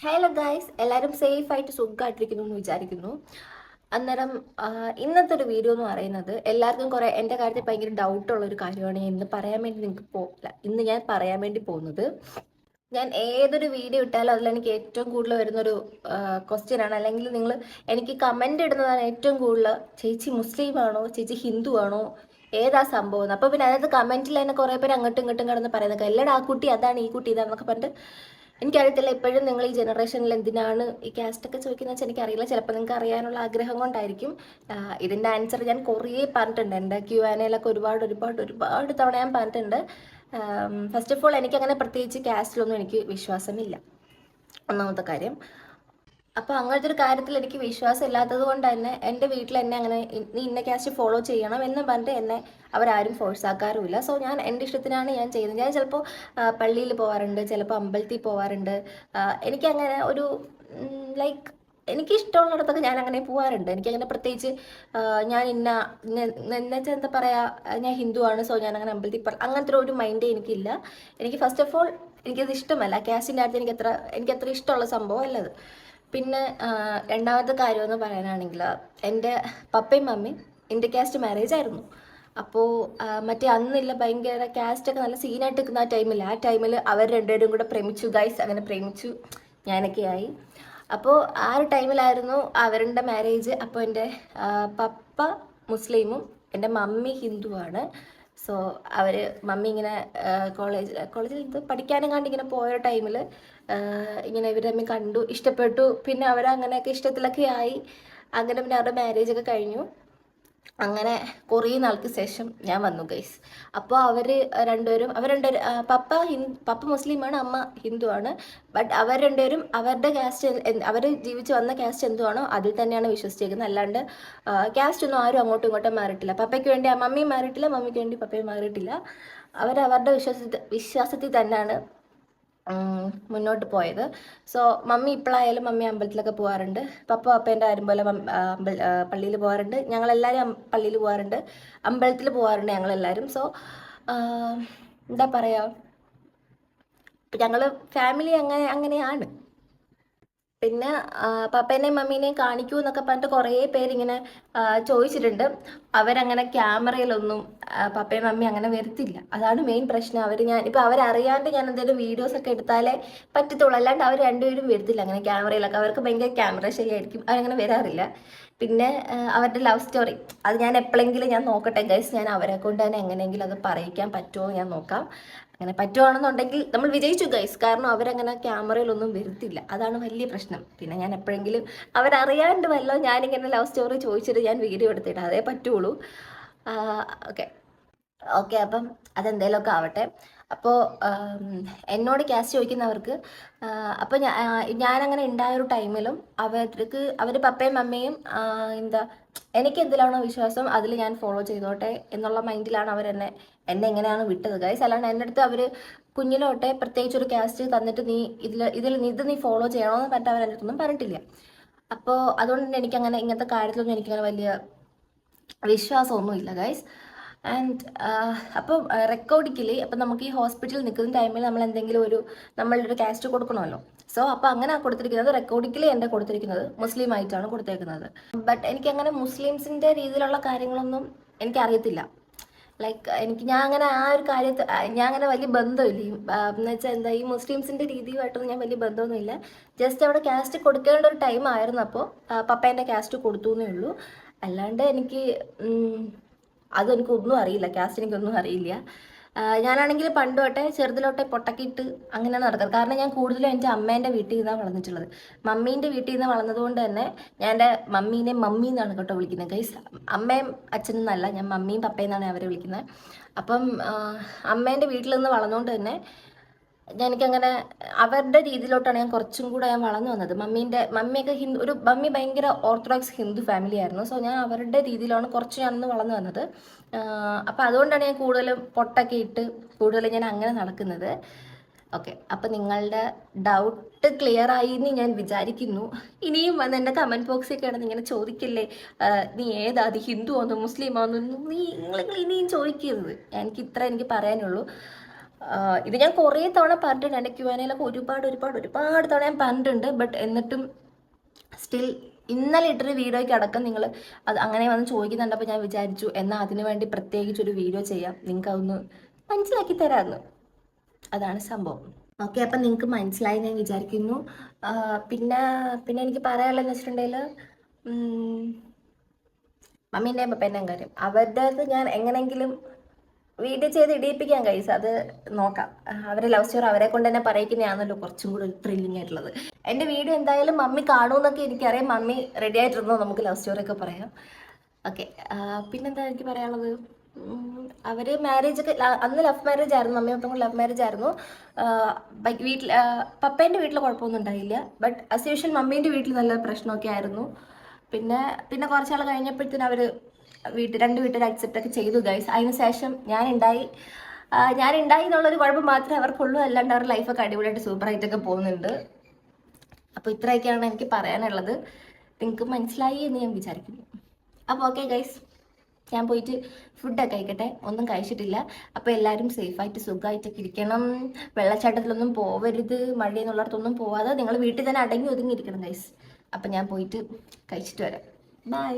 Hello guys, എല്ലാവരും സേഫായിട്ട് സുഖമായിട്ടിരിക്കുന്നു എന്ന് വിചാരിക്കുന്നു. അന്നേരം ഇന്നത്തെ ഒരു വീഡിയോ എന്ന് പറയുന്നത് എല്ലാവർക്കും കുറേ എൻ്റെ കാര്യത്തിൽ ഭയങ്കര ഡൗട്ടുള്ള ഒരു കാര്യമാണ് ഇന്ന് പറയാൻ വേണ്ടി നിങ്ങൾക്ക് പോകില്ല. ഇന്ന് ഞാൻ പറയാൻ വേണ്ടി പോകുന്നത്, ഞാൻ ഏതൊരു വീഡിയോ ഇട്ടാലും അതിൽ എനിക്ക് ഏറ്റവും കൂടുതൽ വരുന്നൊരു ക്വസ്റ്റ്യൻ ആണ്, അല്ലെങ്കിൽ നിങ്ങൾ എനിക്ക് കമൻ്റ് ഇടുന്നതാണ് ഏറ്റവും കൂടുതൽ, ചേച്ചി മുസ്ലിം ആണോ, ചേച്ചി ഹിന്ദു ആണോ, ഏതാ സംഭവം. അപ്പോൾ പിന്നെ അതിനകത്ത് കമൻറ്റിൽ തന്നെ കുറേ പേര് അങ്ങോട്ടും ഇങ്ങോട്ടും കിടന്ന് പറയുന്നത്, എല്ലാവരും ആ കുട്ടി അതാണ്, ഈ കുട്ടി ഇതാണെന്നൊക്കെ പറഞ്ഞിട്ട്. എനിക്കറിയത്തില്ല ഇപ്പോഴും നിങ്ങൾ ഈ ജനറേഷനിൽ എന്തിനാണ് ഈ കാസ്റ്റൊക്കെ ചോദിക്കുന്നത് വെച്ചാൽ എനിക്കറിയില്ല. ചിലപ്പോൾ നിങ്ങൾക്ക് അറിയാനുള്ള ആഗ്രഹം കൊണ്ടായിരിക്കും. ഇതിൻ്റെ ആൻസർ ഞാൻ കുറേ പറഞ്ഞിട്ടുണ്ട്, എൻ്റെ Q&Aയിലൊക്കെ ഒരുപാട് തവണ ഞാൻ പറഞ്ഞിട്ടുണ്ട്. ഫസ്റ്റ് ഓഫ് ഓൾ എനിക്കങ്ങനെ പ്രത്യേകിച്ച് കാസ്റ്റിലൊന്നും എനിക്ക് വിശ്വാസമില്ല, ഒന്നാമത്തെ കാര്യം. അപ്പോൾ അങ്ങനത്തെ ഒരു കാര്യത്തിൽ എനിക്ക് വിശ്വാസം ഇല്ലാത്തത് കൊണ്ട് തന്നെ എൻ്റെ വീട്ടിൽ എന്നെ അങ്ങനെ നീ ഇന്ന കാസ്റ്റ് ഫോളോ ചെയ്യണം എന്ന് പറഞ്ഞിട്ട് എന്നെ അവരാരും ഫോഴ്സ് ആക്കാറുമില്ല. സോ ഞാൻ എൻ്റെ ഇഷ്ടത്തിനാണ് ഞാൻ ചെയ്യുന്നത്. ഞാൻ ചിലപ്പോൾ പള്ളിയിൽ പോകാറുണ്ട്, ചിലപ്പോൾ അമ്പലത്തിൽ പോകാറുണ്ട്. എനിക്കങ്ങനെ ഒരു ലൈക്ക് എനിക്കിഷ്ടമുള്ളിടത്തൊക്കെ ഞാൻ അങ്ങനെ പോകാറുണ്ട്. എനിക്കങ്ങനെ പ്രത്യേകിച്ച് ഞാൻ എന്നുവെച്ചാൽ എന്താ പറയുക, ഞാൻ ഹിന്ദു ആണ്, സോ ഞാൻ അങ്ങനെ അമ്പലത്തിൽ അങ്ങനത്തെ ഒരു മൈൻഡേ എനിക്കില്ല. എനിക്ക് ഫസ്റ്റ് ഓഫ് ഓൾ എനിക്കത് ഇഷ്ടമല്ല. കാസ്റ്റിൻ്റെ അടുത്ത് എനിക്കത്ര ഇഷ്ടമുള്ള സംഭവം അല്ലത്. പിന്നെ രണ്ടാമത്തെ കാര്യമെന്ന് പറയാനാണെങ്കിൽ, എൻ്റെ പപ്പയും മമ്മിയും ഇന്റർ കാസ്റ്റ് മാരേജ് ആയിരുന്നു. അപ്പോൾ മറ്റേ അന്നില്ല ഭയങ്കര കാസ്റ്റൊക്കെ നല്ല സീനായിട്ട് നിൽക്കുന്ന ആ ടൈമിൽ അവർ രണ്ടുപേരും കൂടെ പ്രേമിച്ചു ഗൈസ്. അങ്ങനെ പ്രേമിച്ചു, ഞാനൊക്കെ ആയി. അപ്പോൾ ആ ഒരു ടൈമിലായിരുന്നു അവരുടെ മാരേജ്. അപ്പോൾ എൻ്റെ പപ്പ മുസ്ലിമും എൻ്റെ മമ്മി ഹിന്ദുവാണ്. സോ മമ്മി ഇങ്ങനെ കോളേജിൽ ഇത് പഠിക്കാനും ഇങ്ങനെ പോയ ടൈമിൽ ഇങ്ങനെ ഇവർ തമ്മിൽ കണ്ടു, ഇഷ്ടപ്പെട്ടു. പിന്നെ അവരങ്ങനെയൊക്കെ ഇഷ്ടത്തിലൊക്കെ ആയി. അങ്ങനെ പിന്നെ അവരുടെ മാരേജൊക്കെ കഴിഞ്ഞു. അങ്ങനെ കുറേ നാൾക്ക് ശേഷം ഞാൻ വന്നു ഗൈസ്. അപ്പോൾ അവർ രണ്ടുപേരും പപ്പ മുസ്ലിമാണ്, അമ്മ ഹിന്ദുവാണ്. ബട്ട് അവർ രണ്ടുപേരും അവരുടെ കാസ്റ്റ്, അവർ ജീവിച്ച് വന്ന കാസ്റ്റ് എന്തുവാണോ അതിൽ തന്നെയാണ് വിശ്വസിച്ചേക്കുന്നത്. അല്ലാണ്ട് കാസ്റ്റ് ഒന്നും ആരും അങ്ങോട്ടും ഇങ്ങോട്ടും മാറിയിട്ടില്ല. പപ്പയ്ക്ക് വേണ്ടി മമ്മിയും മാറിയിട്ടില്ല, മമ്മിക്ക് വേണ്ടി പപ്പയും മാറിയിട്ടില്ല. അവരവരുടെ വിശ്വാസത്തിൽ തന്നെയാണ് മുന്നോട്ട് പോയത്. സോ മമ്മി ഇപ്പോഴായാലും മമ്മി അമ്പലത്തിലൊക്കെ പോകാറുണ്ട്. പപ്പേൻ്റെ ആരും പോലെ പള്ളിയിൽ പോകാറുണ്ട്. ഞങ്ങളെല്ലാവരും പള്ളിയിൽ പോകാറുണ്ട്, അമ്പലത്തിൽ പോകാറുണ്ട് ഞങ്ങളെല്ലാവരും. സോ എന്താ പറയുക, ഞങ്ങൾ ഫാമിലി അങ്ങനെയാണ്. പിന്നെ പപ്പേനെയും മമ്മീനെയും കാണിക്കൂ എന്നൊക്കെ പറഞ്ഞിട്ട് കുറേ പേരിങ്ങനെ ചോദിച്ചിട്ടുണ്ട്. അവരങ്ങനെ ക്യാമറയിലൊന്നും പപ്പയും മമ്മി അങ്ങനെ വരുത്തില്ല. അതാണ് മെയിൻ പ്രശ്നം. ഇപ്പം അവരറിയാണ്ട് ഞാൻ എന്തെങ്കിലും വീഡിയോസൊക്കെ എടുത്താലേ പറ്റത്തുള്ളൂ. അല്ലാണ്ട് അവർ രണ്ടുപേരും വരുത്തില്ല അങ്ങനെ ക്യാമറയിലൊക്കെ. അവർക്ക് ഭയങ്കര ക്യാമറ ശരിയായിരിക്കും, അവരങ്ങനെ വരാറില്ല. പിന്നെ അവരുടെ ലവ് സ്റ്റോറി അത് ഞാൻ എപ്പോഴെങ്കിലും ഞാൻ നോക്കട്ടെ ഗൈസ്. ഞാൻ അവരെ കൊണ്ട് തന്നെ എങ്ങനെയെങ്കിലും അത് പറയിക്കാൻ പറ്റുമോ ഞാൻ നോക്കാം. അങ്ങനെ പറ്റുവാണെന്നുണ്ടെങ്കിൽ നമ്മൾ വിജയിച്ചു ഗൈസ്. കാരണം അവരങ്ങനെ ക്യാമറയിലൊന്നും വരുത്തില്ല, അതാണ് വലിയ പ്രശ്നം. പിന്നെ ഞാൻ എപ്പോഴെങ്കിലും അവരറിയാണ്ട് വല്ലോ ഞാനിങ്ങനെ ലവ് സ്റ്റോറി ചോദിച്ചിട്ട് ഞാൻ വീഡിയോ എടുത്തിട്ട് അതേ പറ്റുള്ളൂ. ഓക്കെ ഓക്കെ അപ്പം അതെന്തേലുമൊക്കെ ആവട്ടെ. അപ്പോൾ എന്നോട് കാസ്റ്റ് ചോദിക്കുന്നവർക്ക്, അപ്പോൾ ഞാനങ്ങനെ ഉണ്ടായൊരു ടൈമിലും അവർ പപ്പയും മമ്മയും എന്താ എനിക്ക് എന്തിലാണോ വിശ്വാസം അതിൽ ഞാൻ ഫോളോ ചെയ്തോട്ടെ എന്നുള്ള മൈൻഡിലാണ് എന്നെ എങ്ങനെയാണ് വിട്ടത് ഗൈസ്. അല്ലാണ്ട് എൻ്റെ അടുത്ത് അവർ കുഞ്ഞിലോട്ടെ പ്രത്യേകിച്ച് ഒരു കാസ്റ്റ് തന്നിട്ട് നീ ഇത് നീ ഫോളോ ചെയ്യണമെന്ന് പറഞ്ഞിട്ട് അവർ എൻ്റെ അടുത്തൊന്നും പറഞ്ഞിട്ടില്ല. അപ്പോൾ അതുകൊണ്ട് തന്നെ എനിക്കങ്ങനെ ഇങ്ങനത്തെ കാര്യത്തിലൊന്നും എനിക്കങ്ങനെ വലിയ വിശ്വാസമൊന്നുമില്ല ഗൈസ്. ആൻഡ് അപ്പം റെക്കോർഡിക്കലി അപ്പം നമുക്ക് ഈ ഹോസ്പിറ്റലിൽ നിൽക്കുന്ന ടൈമിൽ നമ്മൾ എന്തെങ്കിലും നമ്മളുടെ കാസ്റ്റ് കൊടുക്കണമല്ലോ. സോ അപ്പോൾ അങ്ങനെ കൊടുത്തിരിക്കുന്നത് റെക്കോർഡിക്കലി എൻ്റെ കൊടുത്തിരിക്കുന്നത് മുസ്ലിം ആയിട്ടാണ് കൊടുത്തേക്കുന്നത്. ബട്ട് എനിക്കങ്ങനെ മുസ്ലിംസിൻ്റെ രീതിയിലുള്ള കാര്യങ്ങളൊന്നും എനിക്കറിയത്തില്ല. ലൈക്ക് ഞാൻ അങ്ങനെ ആ ഒരു കാര്യത്തിൽ ഞാൻ അങ്ങനെ വലിയ ബന്ധമില്ല. എന്ന് വെച്ചാൽ എന്താ, ഈ മുസ്ലിംസിൻ്റെ രീതിയുമായിട്ടൊന്നും ഞാൻ വലിയ ബന്ധമൊന്നുമില്ല. ജസ്റ്റ് അവിടെ കാസ്റ്റ് കൊടുക്കേണ്ട ഒരു ടൈം ആയിരുന്നു, അപ്പോൾ പപ്പേൻ്റെ കാസ്റ്റ് കൊടുത്തു എന്നേ ഉള്ളൂ. അല്ലാണ്ട് അതെനിക്കൊന്നും അറിയില്ല, കാസ്റ്റ് എനിക്കൊന്നും അറിയില്ല. ഞാനാണെങ്കിൽ പണ്ട് തൊട്ടേ ചെറുതിലോട്ടെ പൊട്ടക്കിയിട്ട് അങ്ങനെയാണ് നടക്കുന്നത്. കാരണം ഞാൻ കൂടുതലും എൻ്റെ അമ്മേൻ്റെ വീട്ടിൽ നിന്നാണ് വളർന്നിട്ടുള്ളത്. മമ്മീൻ്റെ വീട്ടിൽ നിന്ന് വളർന്നതുകൊണ്ട് തന്നെ ഞാൻ എൻ്റെ മമ്മീനെ മമ്മി എന്നാണ് കേട്ടോ വിളിക്കുന്നത് ഗൈസ്. അമ്മയും അച്ഛനും എന്നല്ല, ഞാൻ മമ്മിയും പപ്പയും എന്നാണ് അവരെ വിളിക്കുന്നത്. അപ്പം അമ്മേൻ്റെ വീട്ടിൽ നിന്ന് വളർന്നുകൊണ്ട് തന്നെ എനിക്കങ്ങനെ അവരുടെ രീതിയിലോട്ടാണ് ഞാൻ കുറച്ചും കൂടെ വളർന്നു വന്നത്. മമ്മിയൊക്കെ മമ്മി ഭയങ്കര ഓർത്തഡോക്സ് ഹിന്ദു ഫാമിലി ആയിരുന്നു. സോ ഞാൻ അവരുടെ രീതിയിലാണ് ഞാൻ വളർന്നു വന്നത്. അപ്പം അതുകൊണ്ടാണ് ഞാൻ കൂടുതലും പൊട്ടൊക്കെ ഇട്ട് കൂടുതലും ഞാൻ അങ്ങനെ നടക്കുന്നത്. ഓക്കെ, അപ്പം നിങ്ങളുടെ ഡൗട്ട് ക്ലിയർ ആയി എന്ന് ഞാൻ വിചാരിക്കുന്നു. ഇനിയും വന്ന് എൻ്റെ കമൻറ്റ് ബോക്സിൽ കിടന്ന് ഇങ്ങനെ ചോദിക്കില്ലേ, നീ ഏതാ, അത് ഹിന്ദു ആണോ മുസ്ലിം ആണോ, നിങ്ങൾ ഇനിയും ചോദിക്കരുത്. എനിക്ക് പറയാനുള്ളൂ. ഇത് ഞാൻ കുറേ തവണ പറഞ്ഞിട്ടുണ്ട്, എൻ്റെ Q&Aയിലൊക്കെ ഒരുപാട് തവണ ഞാൻ പറഞ്ഞിട്ടുണ്ട്. ബട്ട് എന്നിട്ടും സ്റ്റിൽ ഇന്നലെ ഇട്ടൊരു വീഡിയോയ്ക്ക് അടക്കം നിങ്ങൾ അത് അങ്ങനെ വന്ന് ചോദിക്കുന്നുണ്ടപ്പോൾ ഞാൻ വിചാരിച്ചു എന്നാൽ അതിനു വേണ്ടി പ്രത്യേകിച്ചൊരു വീഡിയോ ചെയ്യാം, നിങ്ങൾക്ക് അതൊന്ന് മനസ്സിലാക്കി തരാമെന്ന്. അതാണ് സംഭവം. ഓക്കെ, അപ്പം നിങ്ങൾക്ക് മനസ്സിലായി ഞാൻ വിചാരിക്കുന്നു. പിന്നെ പിന്നെ എനിക്ക് പറയാനുള്ളതെന്ന് വെച്ചിട്ടുണ്ടെങ്കിൽ മമ്മീൻ്റെയും പപ്പേൻ്റെയും കാര്യം, അവരുടേത് ഞാൻ എങ്ങനെയെങ്കിലും വീഡിയോ ചെയ്ത് ഇടിയിപ്പിക്കാൻ കഴിയും. അത് നോക്കാം. അവരെ ലവ് സ്റ്റോറി അവരെ കൊണ്ട് തന്നെ പറയിക്കുന്നതാണല്ലോ കുറച്ചും കൂടി ത്രില്ലിംഗ് ആയിട്ടുള്ളത്. എൻ്റെ വീഡിയോ എന്തായാലും മമ്മി കാണുമെന്നൊക്കെ എനിക്കറിയാം. മമ്മി റെഡി ആയിട്ടിരുന്നോ, നമുക്ക് ലവ് സ്റ്റോറി ഒക്കെ പറയാം. ഓക്കെ, പിന്നെന്താ എനിക്ക് പറയാനുള്ളത്, അവർ മാരേജൊക്കെ അന്ന് ലവ് മാരേജ് ആയിരുന്നു, മമ്മി പപ്പയും കൂടെ ലവ് മാരേജ് ആയിരുന്നു. വീട്ടിൽ പപ്പേൻ്റെ വീട്ടിൽ കുഴപ്പമൊന്നും ഉണ്ടായില്ല. ബട്ട് ആസ് യൂഷ്വൽ മമ്മീൻ്റെ വീട്ടിൽ നല്ല പ്രശ്നമൊക്കെ ആയിരുന്നു. പിന്നെ പിന്നെ കുറച്ചാൾ കഴിഞ്ഞപ്പോഴത്തേനും അവർ രണ്ട് വീട്ടുകാർ അക്സെപ്റ്റ് ഒക്കെ ചെയ്തു ഗൈസ്. അതിന് ശേഷം ഞാനുണ്ടായി എന്നുള്ളൊരു കുഴപ്പം മാത്രമേ അവർക്കുള്ളൂ. അല്ലാണ്ട് അവരുടെ ലൈഫൊക്കെ അടിപൊളിയായിട്ട് സൂപ്പറായിട്ടൊക്കെ പോകുന്നുണ്ട്. അപ്പോൾ ഇത്രയൊക്കെയാണ് എനിക്ക് പറയാനുള്ളത്. നിങ്ങൾക്ക് മനസ്സിലായി എന്ന് ഞാൻ വിചാരിക്കുന്നു. അപ്പോൾ ഓക്കെ ഗൈസ്, ഞാൻ പോയിട്ട് ഫുഡൊക്കെ കഴിക്കട്ടെ. ഒന്നും കഴിച്ചിട്ടില്ല. അപ്പോൾ എല്ലാവരും സേഫായിട്ട് സുഖമായിട്ടൊക്കെ ഇരിക്കണം. വെള്ളച്ചാട്ടത്തിലൊന്നും പോവരുത്, മഴയെന്നുള്ളിടത്തൊന്നും പോവാതെ നിങ്ങൾ വീട്ടിൽ തന്നെ അടങ്ങി ഒതുങ്ങിയിരിക്കണം ഗൈസ്. അപ്പം ഞാൻ പോയിട്ട് കഴിച്ചിട്ട് വരാം. ബൈ.